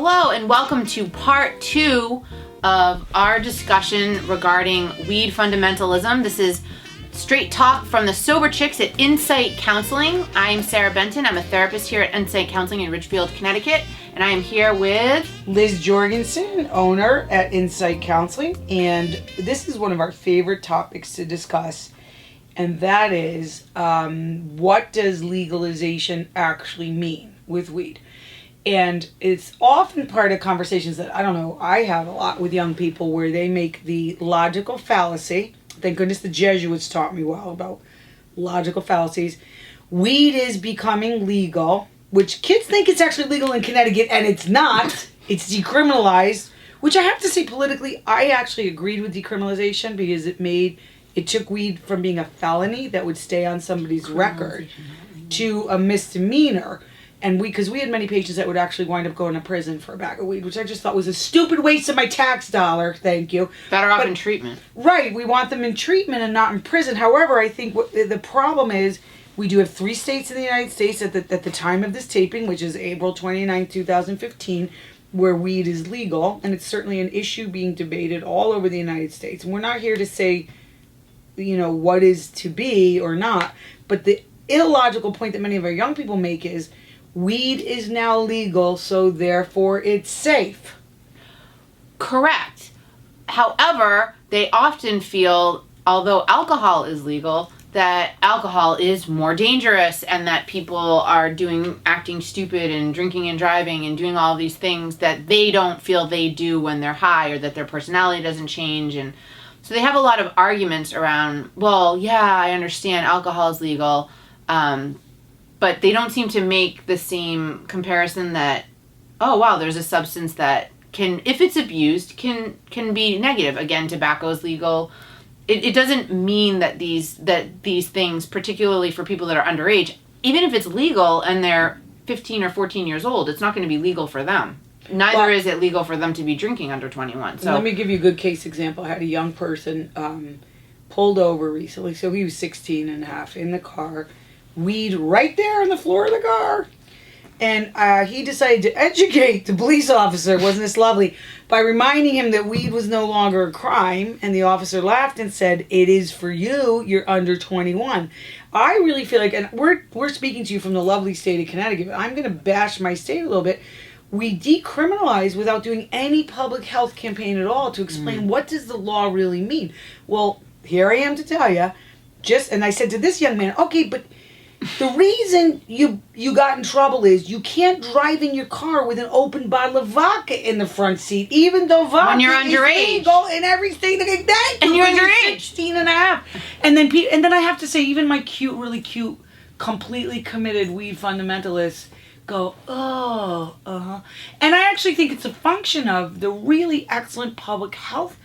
Hello and welcome to part 2 of our discussion regarding weed fundamentalism. This is straight talk from the sober chicks at Insight Counseling. I'm Sarah Benton. I'm a therapist here at Insight Counseling in Ridgefield, Connecticut, and I am here with Liz Jorgensen, owner at Insight Counseling, and this is one of our favorite topics to discuss, and that is what does legalization actually mean with weed? And it's often part of conversations that, I have a lot with young people where they make the logical fallacy. Thank goodness the Jesuits taught me well about logical fallacies. Weed is becoming legal, which kids think it's actually legal in Connecticut, and it's not. It's decriminalized, which I have to say politically, I actually agreed with decriminalization because it took weed from being a felony that would stay on somebody's record to a misdemeanor. And because we had many patients that would actually wind up going to prison for a bag of weed, which I just thought was a stupid waste of my tax dollar. Thank you. Better off in treatment. Right. We want them in treatment and not in prison. However, I think what the problem is, we do have 3 states in the United States at the time of this taping, which is April 29, 2015, where weed is legal. And it's certainly an issue being debated all over the United States. And we're not here to say, what is to be or not. But the illogical point that many of our young people make is, weed is now legal, so therefore it's safe. Correct. However, they often feel, although alcohol is legal, that alcohol is more dangerous and that people are acting stupid and drinking and driving and doing all these things that they don't feel they do when they're high, or that their personality doesn't change. And so they have a lot of arguments around, well, yeah, I understand alcohol is legal, but they don't seem to make the same comparison that, oh wow, there's a substance that can, if it's abused, can be negative. Again, tobacco is legal. It doesn't mean that these things, particularly for people that are underage, even if it's legal and they're 15 or 14 years old, it's not going to be legal for them. Neither is it legal for them to be drinking under 21. So let me give you a good case example. I had a young person pulled over recently. So he was 16 and a half in the car. Weed right there on the floor of the car. And he decided to educate the police officer, wasn't this lovely, by reminding him that weed was no longer a crime. And the officer laughed and said, "It is for you, you're under 21. I really feel like, and we're speaking to you from the lovely state of Connecticut, but I'm going to bash my state a little bit. We decriminalize without doing any public health campaign at all to explain what does the law really mean. Well, here I am to tell you, and I said to this young man, okay, but the reason you got in trouble is you can't drive in your car with an open bottle of vodka in the front seat, even though vodka when you're is underage. legal in every state. And you're underage. 16 and a half. And then I have to say, even my really cute, completely committed weed fundamentalists go, oh, uh-huh. And I actually think it's a function of the really excellent public health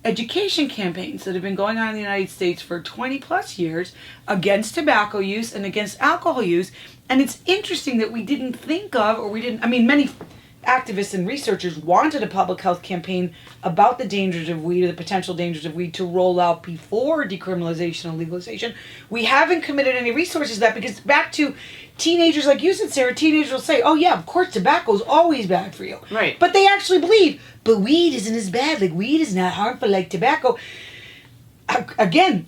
education campaigns that have been going on in the United States for 20 plus years against tobacco use and against alcohol use. And it's interesting that we didn't think of, many activists and researchers wanted a public health campaign about the dangers of weed or the potential dangers of weed to roll out before decriminalization and legalization. We haven't committed any resources to that because back to teenagers, like you said, Sarah, teenagers will say, oh yeah, of course tobacco is always bad for you. Right. But they actually believe, but weed isn't as bad. Like weed is not harmful like tobacco. Again,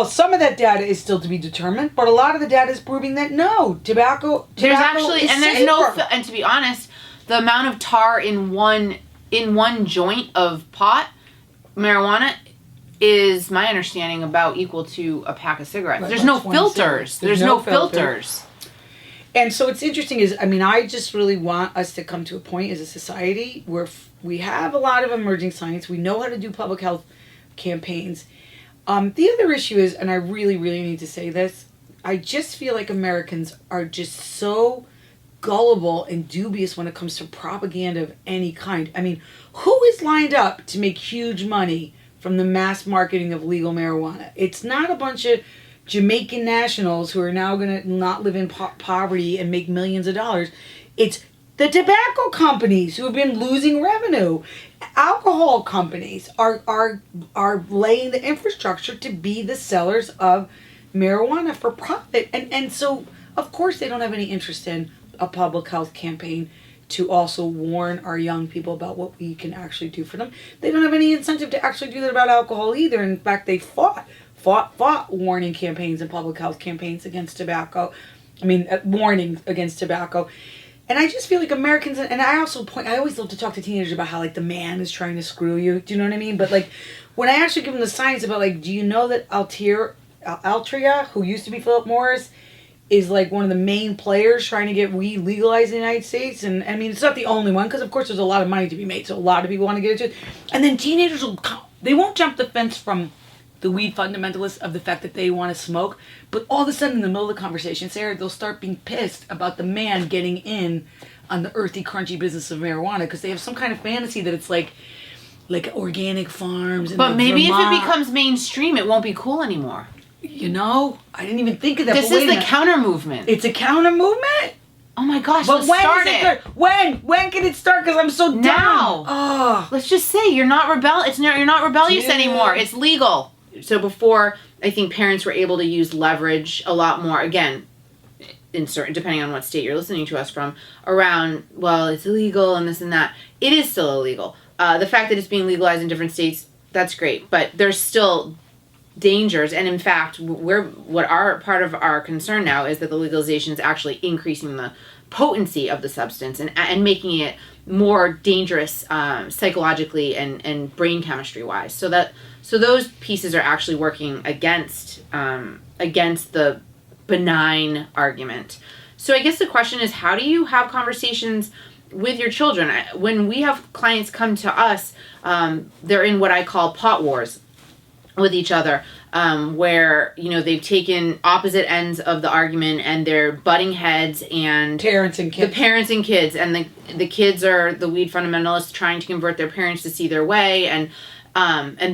some of that data is still to be determined, but a lot of the data is proving that no, tobacco is safer. And to be honest, the amount of tar in one joint of pot, marijuana, is my understanding about equal to a pack of cigarettes. Right, There's no filters. There's no filters. And so what's interesting is, I just really want us to come to a point as a society where we have a lot of emerging science. We know how to do public health campaigns. The other issue is, and I really, really need to say this, I just feel like Americans are just so gullible and dubious when it comes to propaganda of any kind. Who is lined up to make huge money from the mass marketing of legal marijuana? It's not a bunch of Jamaican nationals who are now going to not live in poverty and make millions of dollars. It's the tobacco companies who have been losing revenue. Alcohol companies are laying the infrastructure to be the sellers of marijuana for profit. And so, of course, they don't have any interest in a public health campaign to also warn our young people about what we can actually do for them. They don't have any incentive to actually do that about alcohol either. In fact, they fought warning campaigns and public health campaigns against tobacco. Warning against tobacco. And I just feel like Americans, and I always love to talk to teenagers about how, like, the man is trying to screw you. Do you know what I mean? But, like, when I actually give them the science about, like, do you know that Altria, who used to be Philip Morris, is, like, one of the main players trying to get weed legalized in the United States? And, it's not the only one, because, of course, there's a lot of money to be made, so a lot of people want to get into it. And then teenagers they won't jump the fence from the weed fundamentalists of the fact that they want to smoke, but all of a sudden in the middle of the conversation, Sarah, they'll start being pissed about the man getting in on the earthy, crunchy business of marijuana, because they have some kind of fantasy that it's like organic farms. But maybe Vermont. If it becomes mainstream, it won't be cool anymore. You know, I didn't even think of that. This is the counter movement. It's a counter movement? Oh my gosh, but let's start it. When can it start? Because I'm so now. Oh. Let's just say you're not rebellious anymore. It's legal. So before, I think parents were able to use leverage a lot more. Again, depending on what state you're listening to us from, around, well, it's illegal and this and that. It is still illegal. The fact that it's being legalized in different states, that's great. But there's still dangers. And in fact, part of our concern now is that the legalization is actually increasing the potency of the substance and making it more dangerous psychologically and brain chemistry wise. So those pieces are actually working against the benign argument. So I guess the question is, how do you have conversations with your children? When we have clients come to us, they're in what I call pot wars with each other, where, they've taken opposite ends of the argument and they're butting heads, and parents and kids, and the kids are the weed fundamentalists trying to convert their parents to see their way, and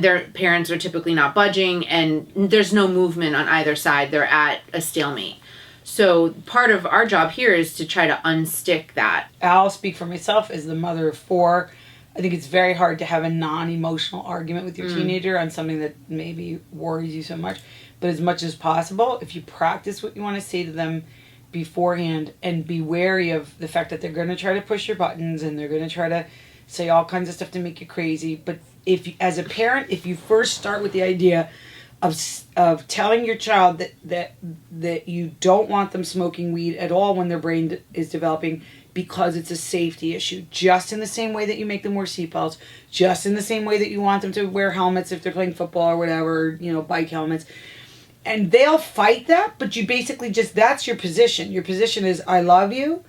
their parents are typically not budging, and there's no movement on either side. They're at a stalemate. So part of our job here is to try to unstick that. I'll speak for myself as the mother of 4. I think it's very hard to have a non-emotional argument with your teenager on something that maybe worries you so much. But as much as possible, if you practice what you want to say to them beforehand, and be wary of the fact that they're going to try to push your buttons and they're going to try to say all kinds of stuff to make you crazy. But as a parent, if you first start with the idea of telling your child that you don't want them smoking weed at all when their brain is developing, because it's a safety issue, just in the same way that you make them wear seatbelts, just in the same way that you want them to wear helmets if they're playing football or whatever, bike helmets. And they'll fight that, but you basically that's your position. Your position is, I love you.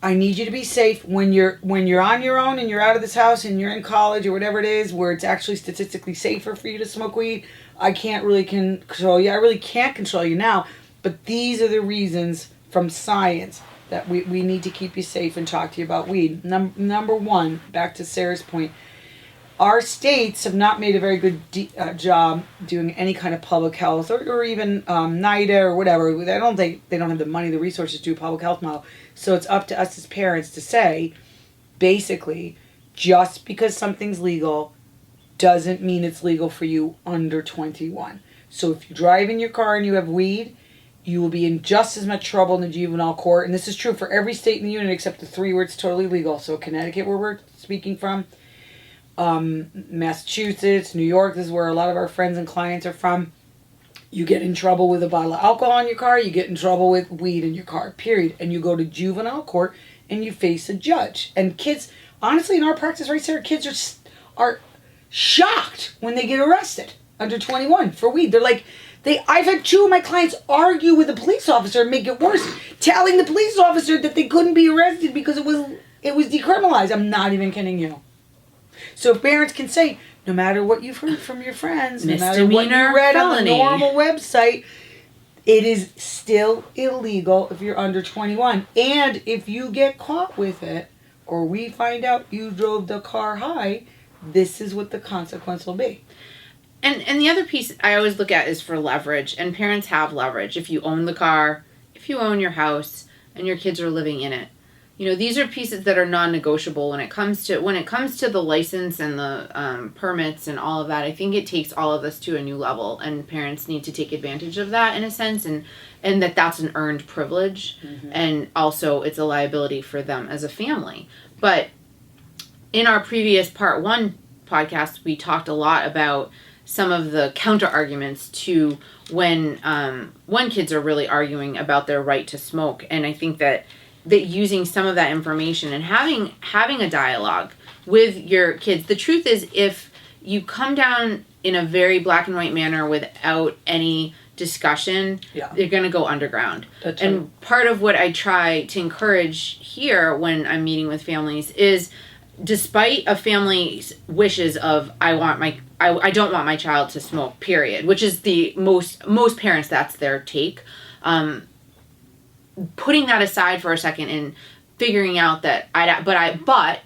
I need you to be safe when you're on your own and you're out of this house and you're in college or whatever it is where it's actually statistically safer for you to smoke weed. I can't really control you. I really can't control you now. But these are the reasons from science that we need to keep you safe and talk to you about weed. Number one, back to Sarah's point, our states have not made a very good job doing any kind of public health or even NIDA or whatever. I don't think they don't have the money, the resources to do a public health model. So it's up to us as parents to say, basically, just because something's legal doesn't mean it's legal for you under 21. So if you drive in your car and you have weed, you will be in just as much trouble in the juvenile court. And this is true for every state in the union except the 3 where it's totally legal. So Connecticut, where we're speaking from, Massachusetts, New York, this is where a lot of our friends and clients are from. You get in trouble with a bottle of alcohol in your car, you get in trouble with weed in your car, period. And you go to juvenile court and you face a judge. And kids, honestly, in our practice right there, kids are shocked when they get arrested under 21 for weed. They're like, I've had 2 of my clients argue with a police officer and make it worse, telling the police officer that they couldn't be arrested because it was decriminalized. I'm not even kidding you. So if parents can say, no matter what you've heard from your friends, no matter what you read on the normal website, it is still illegal if you're under 21. And if you get caught with it, or we find out you drove the car high, this is what the consequence will be. And the other piece I always look at is for leverage. And parents have leverage. If you own the car, if you own your house, and your kids are living in it, these are pieces that are non-negotiable when it comes to the license and the permits and all of that. I think it takes all of this to a new level, and parents need to take advantage of that in a sense, and that's an earned privilege, and also it's a liability for them as a family. But in our previous part 1 podcast, we talked a lot about some of the counter arguments to when kids are really arguing about their right to smoke, and I think that using some of that information and having a dialogue with your kids. The truth is, if you come down in a very black and white manner without any discussion, they're going to go underground. That's and right. Part of what I try to encourage here when I'm meeting with families is, despite a family's wishes of I don't want my child to smoke, period, which is the most parents, that's their take. Putting that aside for a second and figuring out that but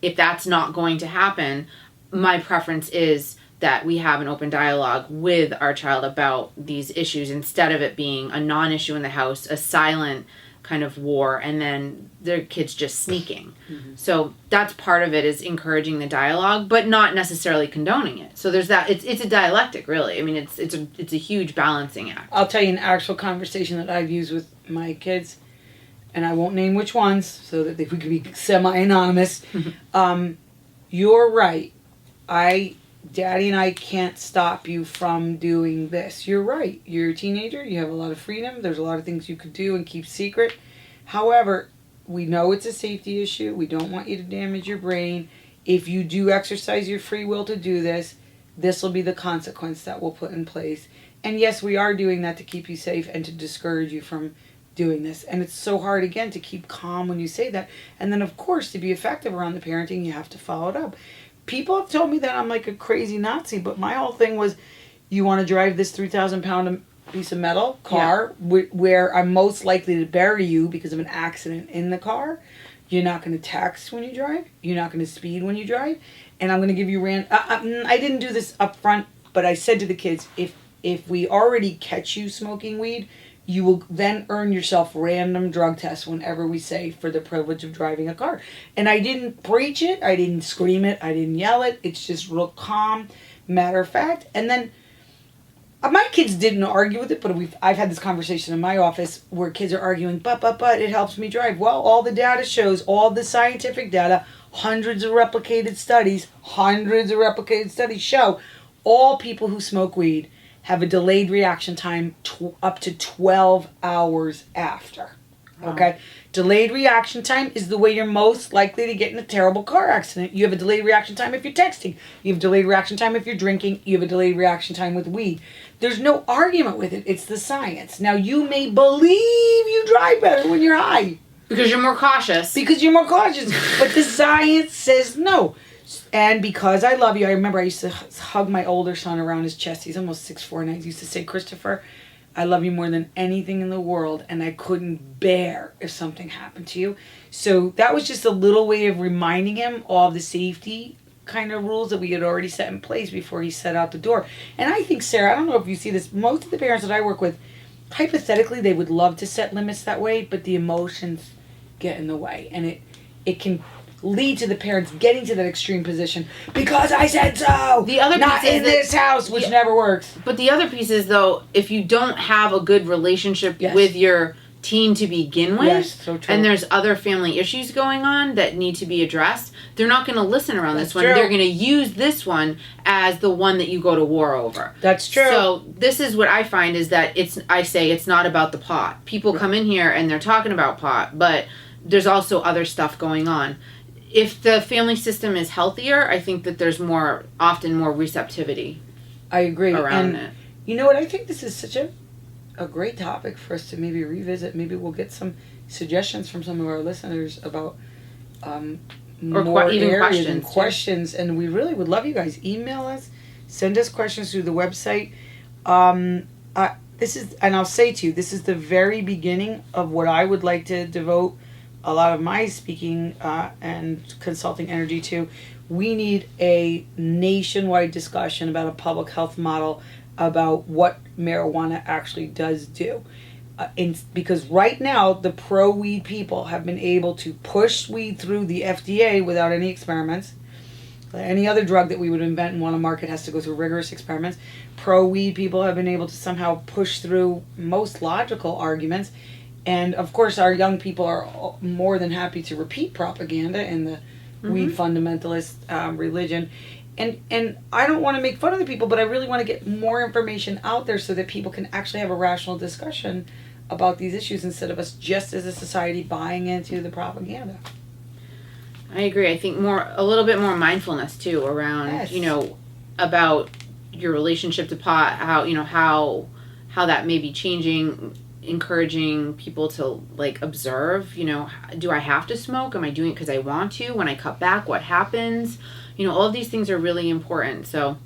if that's not going to happen, my preference is that we have an open dialogue with our child about these issues, instead of it being a non-issue in the house, a silent kind of war, and then their kids just sneaking. So that's part of it, is encouraging the dialogue, but not necessarily condoning it. So there's that. It's a dialectic, really. I mean, it's a huge balancing act. I'll tell you an actual conversation that I've used with my kids, and I won't name which ones, so that we can be semi-anonymous. You're right. Daddy and I can't stop you from doing this. You're right. You're a teenager. You have a lot of freedom. There's a lot of things you could do and keep secret. However, we know it's a safety issue. We don't want you to damage your brain. If you do exercise your free will to do this, this will be the consequence that we'll put in place. And yes, we are doing that to keep you safe and to discourage you from doing this. And it's so hard, again, to keep calm when you say that. And then, of course, to be effective around the parenting, you have to follow it up. People have told me that I'm like a crazy Nazi, but my whole thing was, you want to drive this 3,000-pound piece of metal car where I'm most likely to bury you because of an accident in the car. You're not going to text when you drive. You're not going to speed when you drive. And I'm going to give you I didn't do this up front, but I said to the kids, if we already catch you smoking weed, you will then earn yourself random drug tests whenever we say for the privilege of driving a car. And I didn't preach it. I didn't scream it. I didn't yell it. It's just real calm, matter of fact. And then my kids didn't argue with it, but I've had this conversation in my office where kids are arguing, but it helps me drive. Well, all the data shows, all the scientific data, hundreds of replicated studies show all people who smoke weed have a delayed reaction time up to 12 hours after. Okay? Delayed reaction time is the way you're most likely to get in a terrible car accident. You have a delayed reaction time if you're texting. You have a delayed reaction time if you're drinking. You have a delayed reaction time with weed. There's no argument with it. It's the science. Now, you may believe you drive better when you're high. Because you're more cautious. But the science says no. And because I love you, I remember I used to hug my older son around his chest. He's almost 6'4", and I used to say, Christopher, I love you more than anything in the world, and I couldn't bear if something happened to you. So that was just a little way of reminding him all the safety kind of rules that we had already set in place before he set out the door. And I think, Sarah, I don't know if you see this, most of the parents that I work with, hypothetically, they would love to set limits that way, but the emotions get in the way, and it can lead to the parents getting to that extreme position because I said so. The other not in this house, which never works. But the other piece is, though, if you don't have a good relationship with your teen to begin with, so true. And there's other family issues going on that need to be addressed, they're not going to listen around this one. True. They're going to use this one as the one that you go to war over. That's true. So this is what I find is that it's not about the pot. People come in here and they're talking about pot, but there's also other stuff going on. If the family system is healthier, I think that there's often more receptivity. I agree. Around it. You know what? I think this is such a great topic for us to maybe revisit. Maybe we'll get some suggestions from some of our listeners about more areas and questions. And we really would love you guys. Email us. Send us questions through the website. This is, and I'll say to you, this is the very beginning of what I would like to devote a lot of my speaking and consulting energy to. We need a nationwide discussion about a public health model about what marijuana actually does do. because right now the pro-weed people have been able to push weed through the FDA without any experiments. Any other drug that we would invent and want to market has to go through rigorous experiments. Pro-weed people have been able to somehow push through most logical arguments. And of course our young people are more than happy to repeat propaganda in the weed fundamentalist religion. And I don't want to make fun of the people, but I really want to get more information out there so that people can actually have a rational discussion about these issues instead of us just as a society buying into the propaganda. I agree. I think a little bit more mindfulness too around, about your relationship to pot, how that may be changing, encouraging people to observe, do I have to smoke? Am I doing it because I want to? When I cut back, what happens? All of these things are really important. So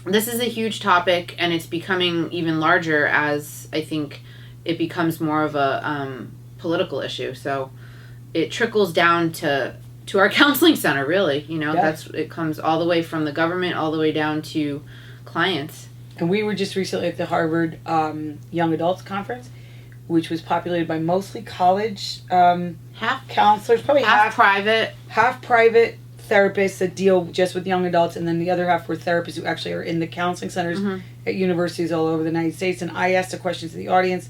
this is a huge topic, and it's becoming even larger as I think it becomes more of a political issue. So it trickles down to our counseling center, really. It comes all the way from the government all the way down to clients. And we were just recently at the Harvard Young Adults Conference, which was populated by mostly college half counselors, probably half private therapists that deal just with young adults, and then the other half were therapists who actually are in the counseling centers at universities all over the United States. And I asked a question to the audience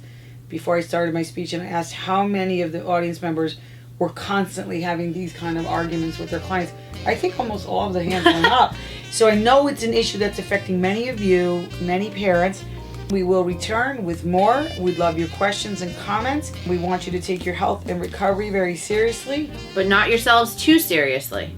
before I started my speech, and I asked how many of the audience members were constantly having these kind of arguments with their clients. I think almost all of the hands went up. So I know it's an issue that's affecting many of you, many parents. We will return with more. We'd love your questions and comments. We want you to take your health and recovery very seriously. But not yourselves too seriously.